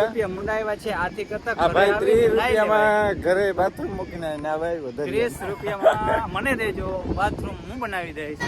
રૂપિયા મુંડાવ્યા છે આથી કરતા આ ભાઈ 30 રૂપિયામાં ઘરે બાથરૂમ મૂકીને ના ભાઈ વધારે 30 રૂપિયામાં મને દેજો બાથરૂમ હું બનાવી દઈશ.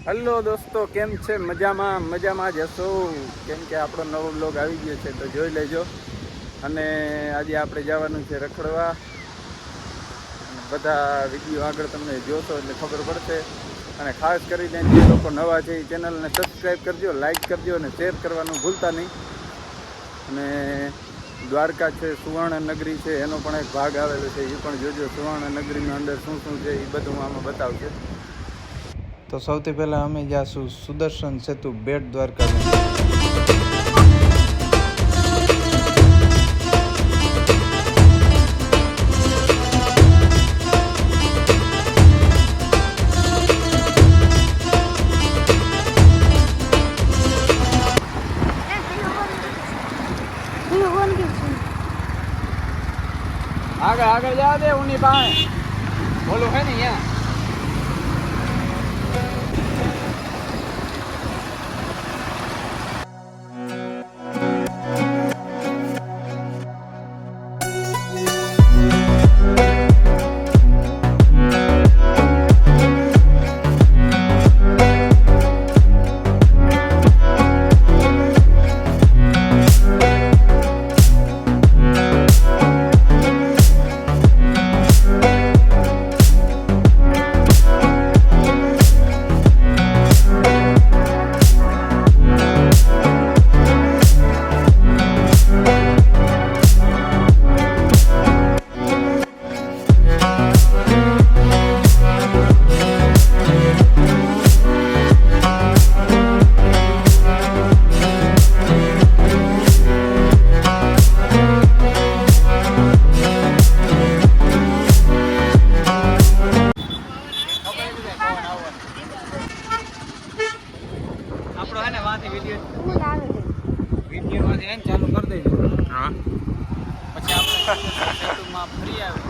હેલો દોસ્તો, કેમ છે? મજામાં જ હશો. કેમ કે આપણો નવો બ્લોગ આવી ગયો છે તો જોઈ લેજો. અને આજે આપણે જવાનું છે રખડવા. બધા વિડીયો આગળ તમને જોશો એટલે ખબર પડશે. અને ખાસ કરીને જે લોકો નવા છે એ ચેનલને સબસ્ક્રાઈબ કરજો, લાઈક કરજો અને શેર કરવાનું ભૂલતા નહીં. અને દ્વારકા છે, સુવર્ણ નગરી છે, એનો પણ એક ભાગ આવેલો છે, એ પણ જોજો. સુવર્ણ નગરીની અંદર શું શું છે એ બધું આમાં બતાવશે. તો સૌથી પહેલાં અમે જાશું સુદર્શન સેતુ, બેટ દ્વારકા. આગળ જવા દે ઉની પાસે બોલું હે ને અહીંયા. ચાલુ કરી દેજો. હા, પછી આપણે સેતુમાં ફરી આવી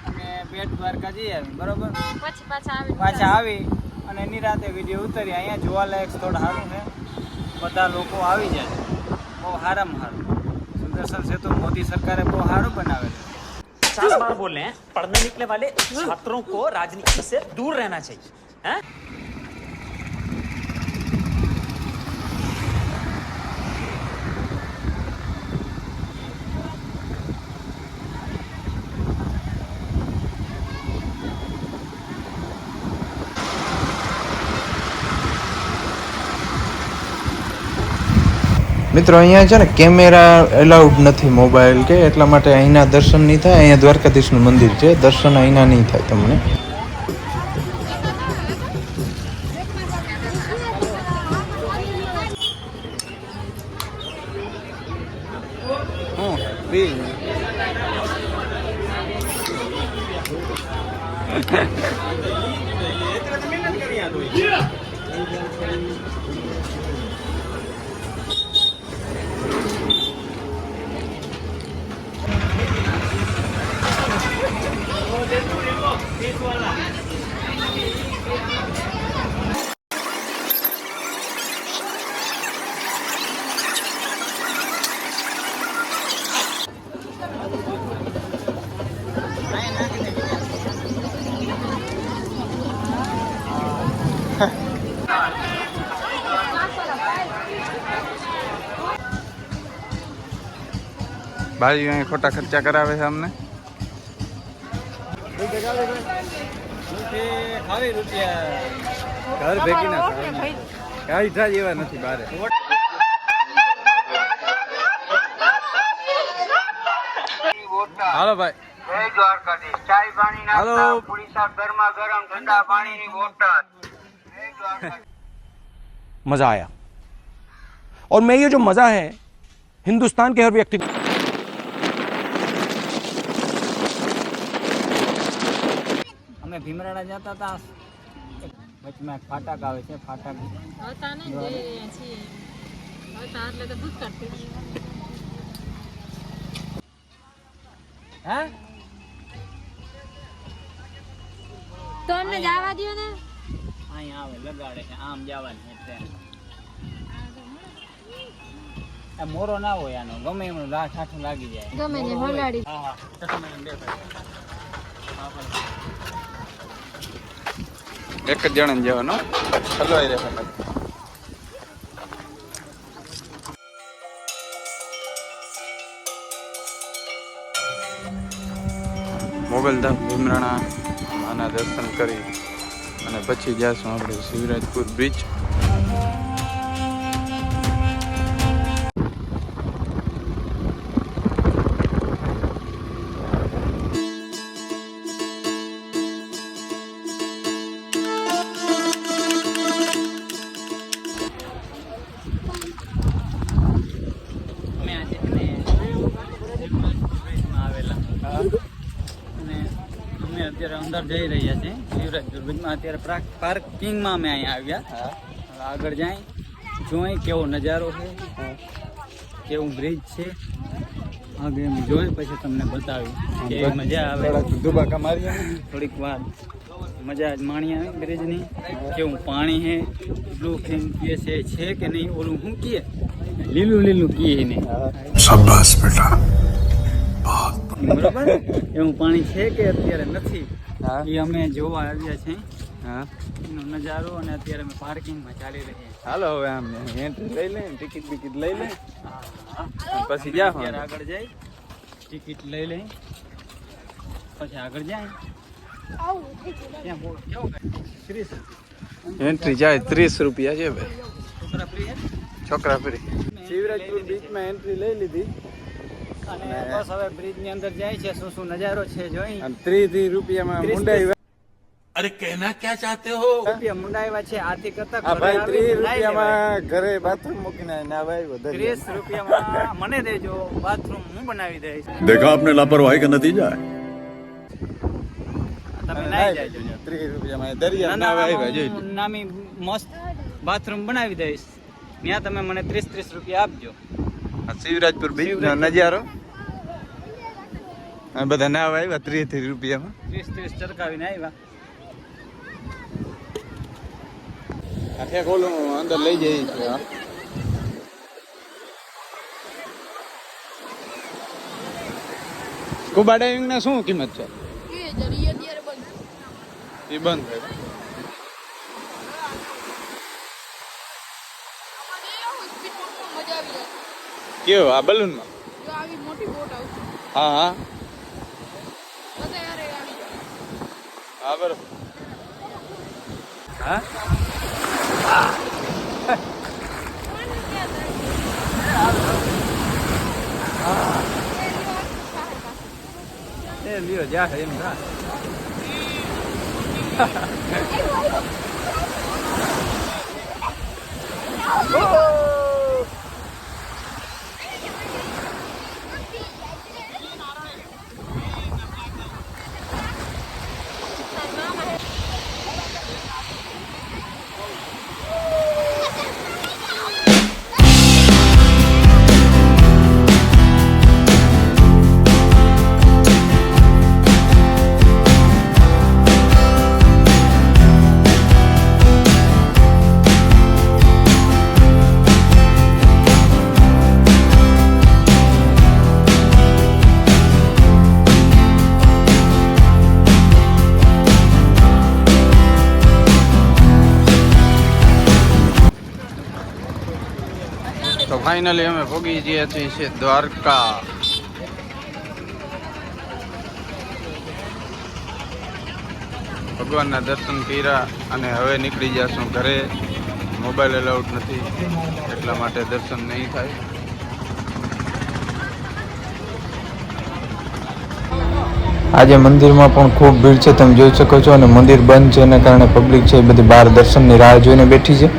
અને બેટ દ્વારકા જઈ આવી. બરોબર, પછી પાછા આવી અને એની રાતે વિડીયો ઉતારી. અહીંયા જોવાલાયક સ્થળ સારું છે, બધા લોકો આવી જાય. બહુ સારામાં સારું સુદર્શન સેતુ મોદી સરકારે બહુ સારું બનાવેલું. 50 बार बोल रहे हैं, पढ़ने निकले वाले छात्रों को राजनीति से दूर रहना चाहिए. हैं? મિત્રો અહીંયા છે ને કેમેરા એલાઉડ નથી, મોબાઈલ કે, એટલા માટે અહીંના દર્શન નહીં થાય. અહીંયા દ્વારકાધીશનું મંદિર છે, દર્શન અહીંના નહીં થાય તમને. ભાઈ અહીં ખોટા ખર્ચા કરાવે છે અમને. ઘર ભેગી ના કાઢા જેવા નથી બારે. હાલો ભાઈ, જય દ્વારકાધીશ. ચાય પાણી નાસ્તા પૂરી શાક ગરમા ગરમ ઠંડા પાણીની બોટલ. मजा आया और मैं ये जो मजा है हिंदुस्तान के हर व्यक्ति को અમે ભીમરાડા જતા હતા, વચમાં ફાટક આવે છે, ફાટક હા તો અમને જવા દો ને. અહીં આવે લગાડે છે આમ જવાની એટલે આ મોરો ના હોય આનો ગમે એમ ઠાઠું લાગી જાય ગમે ને હલાડી. હા હા ચટણી બે એક જ જણા જવાનો હલવાઈ રહે. મોગલધામ ભીમરાણા માના દર્શન કરી અને પછી જઈશું આપણે શિવરાજપુર બીચ. અમે આજે આવેલા અને અમે અત્યારે અંદર જઈ રહ્યા છીએ શિવરાજપુર બીચમાં. અત્યારે પાર્કિંગમાં અમે અહીંયા આવ્યા. હવે આગળ જાય જોઈ કેવો નજારો છે, કેવું બ્રિજ છે, આગળ એમ જોઈ પછી તમને બતાવી કે મજા આવે. દુબાકા મારી થોડીક વાર મજા જ માણી આવે બ્રિજની. કેવું પાણી છે, બ્લુ ફિલ્મ કહે છે કે નહીં, ઓલું શું કહે લીલું લીલું કહે ને બરોબર એવું પાણી છે કે અત્યારે નથી એ અમે જોવા આવ્યા છીએ. હા એનો નજારો અને અત્યારે અમે પાર્કિંગમાં ચાલી રહ્યા છીએ. હાલો હવે આમ એન્ટ્રી લઈ લે, ટિકિટ બિકિટ લઈ લે પછી અત્યારે આગળ જાય ટિકિટ લઈ લઈ પછી આગળ જાય. ત્યાં બોલ કેવું થાય 30 એન્ટ્રી જાય 30 રૂપિયા છે ભાઈ, છોકરા ફ્રી છે છોકરા ફરી. શિવરાજપુર બીચમાં એન્ટ્રી લઈ લીધી અને બસ હવે બ્રિજ ની અંદર જાય છે. શું શું નજારો છે જોઈ. અને 30 રૂપિયામાં મુંડાઈ. अरे कहना क्या चाहते हो? રૂપિયા મુંડાવ્યા છે આથી કરતા હા ભાઈ 30 ઘરે આવીને નાઈ લેવાય. રૂપિયામાં ઘરે બાથરૂમ મૂકીને ના ભાઈ વધારે 30 રૂપિયામાં મને દેજો, બાથરૂમ હું બનાવી દઈશ. देखा आपने लापरवाही का नतीजा है। તમે નાઈ જાજો. 30 રૂપિયામાં દરિયા ના આવ્યા જોઈ લો. નામી મસ્ત બાથરૂમ બનાવી દઈશ. ત્યાં તમે મને 30 રૂપિયા આપજો. આ શિવરાજપુર બીચ નો નજારો. આ બધા ના આવ્યા 30 રૂપિયામાં. 30 ચરકાવીને આવ્યા. આ ઠેક ઓલું અંદર લઈ જઈએ છીએ. સ્કૂબા ડાઇવિંગ ના શું કિંમત છે? એ બંધ છે. કેવો આ બલૂન માં? હા હા હા બરોબર. હા એ લ્યો જા એમ જા. તો ફાઇનલી અમે પહોંચી ગયા છીએ દ્વારકા. ભગવાનના દર્શન કર્યા અને હવે નીકળી જશું ઘરે. મોબાઈલ અલાઉડ નથી એટલા માટે દર્શન નહીં થાય. આજે મંદિરમાં પણ ખૂબ ભીડ છે, તમે જોઈ શકો છો, અને મંદિર બંધ છે એના કારણે પબ્લિક છે એ બધી બહાર દર્શનની રાહ જોઈને બેઠી છે.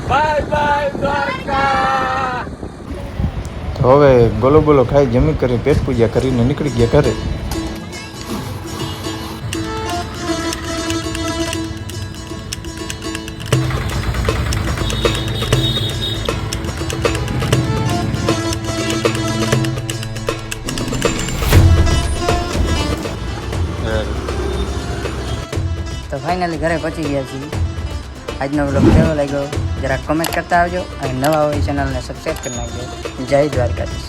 Bye bye Dwarka. તો હવે બોલો બોલો ખાઈ જમી કરી પેટ પૂજા કરીને નીકળી ગયા ઘરે. તો ફાઇનલી ઘરે પહોંચી ગયા છીએ. આજનો વ્લોગ કેવો લાગ્યો જરા કમેન્ટ કરતા આવજો અને નવા હોય ચેનલને સબસ્ક્રાઈબ કરી નાખજો. જય દ્વારકાધીશ.